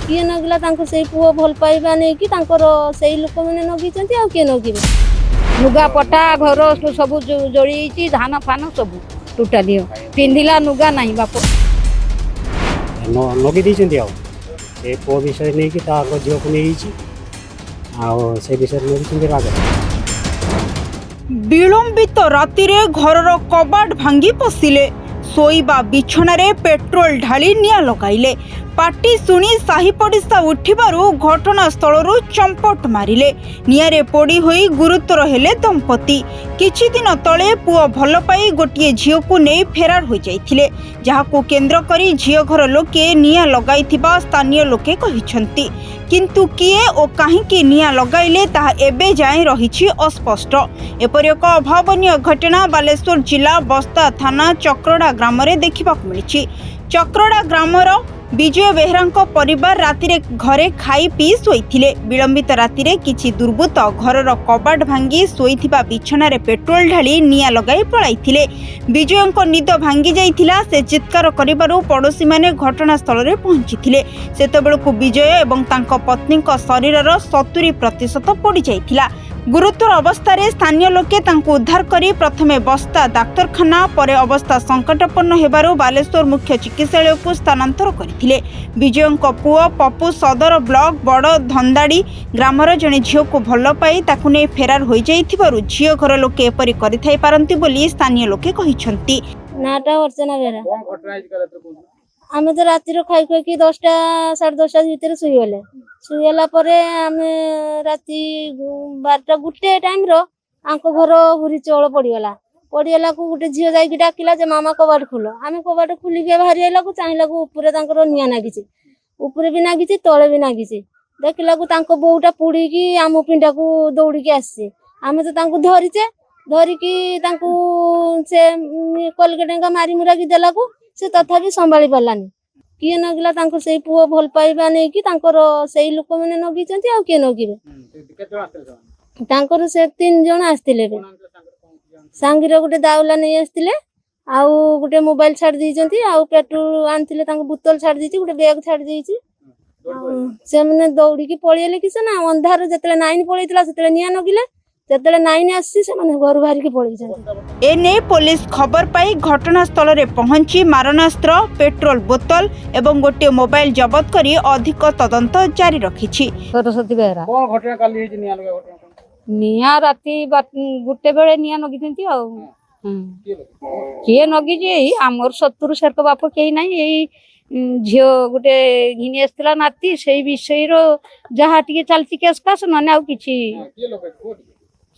किए नगिला से पुओ भल पाइबा नहीं कि से लोक मैंने नगीचंती आ किए नगिबे लुगा पटा घर सब जोड़ी धान फान सब टोटाली पिंधिला लुगा नहीं बाप नगी दी पुओ विषय नहीं कि झील को नहीं से विषय नगी राग विलंबित राति घर कबाट भांगी पशिले शोइबा बिछणारे पेट्रोल ढाली निया लगाइले पार्टी शुणी साही पड़िशा उठिबारु घटनास्थल चंपट मारिले नियारे पोड़ी होई गुरुतर हेले दंपति किछि दिन तले पुओ भल पाई गोटिए झील को नहीं फेरार हो जाइथिले जहाकू केंद्र करी झील घर लोके निया लगाइथिबा स्थानीय लोके कहिसंती किंतु किए ओ काहींकी निया लगाइले ताहा एबे जाए रहिछि अस्पष्ट। एपरि एक अभावनीय घटना बालेश्वर जिला बस्ता थाना चक्रड़ा ग्राम रे देखिबाकू मिलिछि। चक्रड़ा ग्रामर विजय बेहरा परिवार राति घरे खाई पी शोइथिले विलंबित राति किछि दुर्बृत्त घरर कबाट भांगी शोइथिबा बिछणारे पेट्रोल ढाली निया लगाई पळाइथिले। विजयंको निद भांगी जाइथिला से चित्कार करिबारु पड़ोशी माने घटनास्थल रे पहुंचीथिले सेतेबेलकु विजय एवं तांको पत्नीको शरीरर 70% पड़ी जाइथिला। गुरुतर अवस्था स्थानीय लोके तांको उद्धार करी प्रथमे बस्ता डाक्तरखाना पर अवस्था संकटपन्न हेबारु बालेश्वर मुख्य चिकित्सालय को स्थानांतर करथिले। विजयंको पुओ पप्पू सदर ब्लॉक बड़ धंदाड़ी ग्रामर जने झील को भल पाई ताकु नै फेरार होई जाइथिबारु झील घर लोके एपरि करिथाई पारंती बोली स्थानीय लोके कहिसंती। नाटा अर्चना बेरा आमे तो राति खाई खाई 10टा 10:30 भितर शुईगला आमे राति 12टा गुटे टाइम आंको घर हुरी चौल पड़गला को गोटे झील जाकि डाकिला जे मामा कबाट खोल आमे कबाट खोलिक बाहरी आइला को चाहिला को ऊपर निया नागिचे ऊपर भी नागिचे तले भी नागिचे देखला को बोटा पुड़ीकी आम पिंडा को दौड़िकी आसे आमे तो तांको धरिकी से कलगेट मारी मुराकी देला को से तथापि संभाली पारानी किए नगिला से पुओ भल पाइबा नहीं कि से लोक मैंने नगीचंती आ किए नगिबे से 3 जण आस्तिले सांगीर गोटे दाउला नहीं आस्तिले आउ गोटे मोबाइल छाड़ दीचंती आउ पेट्रोल आनथिले बोतल छाड़ दीची गोटे बैग छाड़ दीची से माने दौड़िकी पळिएले कि से ना अंधार जतले नाइन पळैतिला सेतले निया नगिले जतले नाइन आसी से माने घर बाहर के पळै जाय एने पुलिस खबर पाई घटनास्थल रे पहुंची मारणास्त्र पेट्रोल बोतल एवं गोटे मोबाइल जबत करी अधिक तदंत जारी रखिछि। सरस्वती बेहरा कोन घटना काली हेछि निया लगा घटना निया राति गुटे बेले निया नगिथंती आ किए नगिजे हमर 70 सरक बाप केही नाही एई झियो गोटे घिनी आसला नाती से विषय रो जहा टिके चलती केस कास नने आ किछि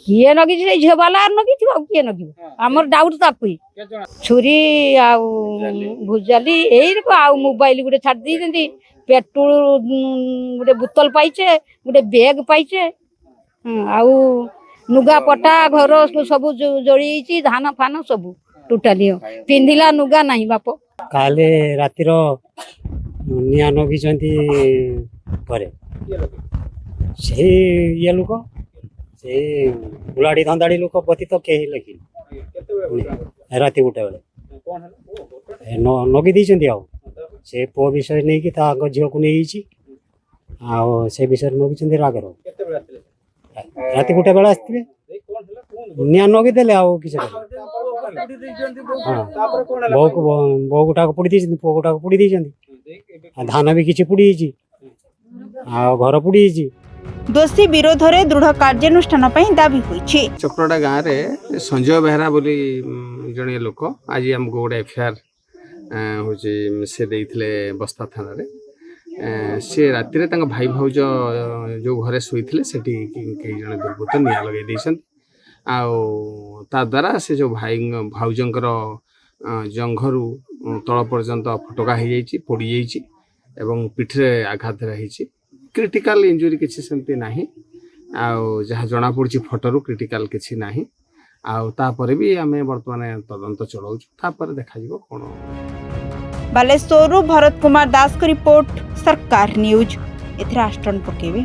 किए नगी झील बाला नगी किए नगी आमर डाउट ताकुई छुरी आ भुजाली यही आ मोबाइल गोटे छाड़ दी पेट्रोल गोटे बोतल पाइचे गोटे बैग पाइचे आउ लुगा पटा घर सब जोड़ी धान फान सब टोटाली पिंधिला लुगा नहीं बाप काले रातिर निया नगी से ये लोक से बुलाड़ी धंदाड़ी लोक पति तो कहीं लखी राति गोटे बेले नगी दी से पुओ विषय नहीं कि झील को नहीं से विषय नगी राग राति गोटे बेले आसते निया नगी देले कि बो गोटा को पुड़ी पुओ गोटा को पुड़ी धान भी किसी पुड़ी घर पुड़ी दोषी विरोध में दृढ़ कार्यानुष्ठान दाबी होइछि। चक्रड़ा गाँव में संजय बेहरा बोली जड़े लोक आज आमको गोटे एफआईआर हूँ से देइथिले बस्ता थाना रे से राति भाई भाउज जो घरे शोइथिले सेठी कई जने दुर्बृत्त निया लगे देइछन ता द्वारा से जो भाई भाउजंकर जंघरू तल पर्यंत फटका हो जाइछि पोड़ी जाइछि एवं पिठरे आघात रही क्रिटिकल इंजुरी किसी सेमती नाही जहाँ जना पड़ी फटोरू क्रिटिकल किसी नाही तापर भी आमे वर्तमान तदंत चलाउछु तापर देखा जिवो कोन। बालेश्वर भरत कुमार दास को रिपोर्ट सरकार न्यूज एथरा आस्टन पकेबे।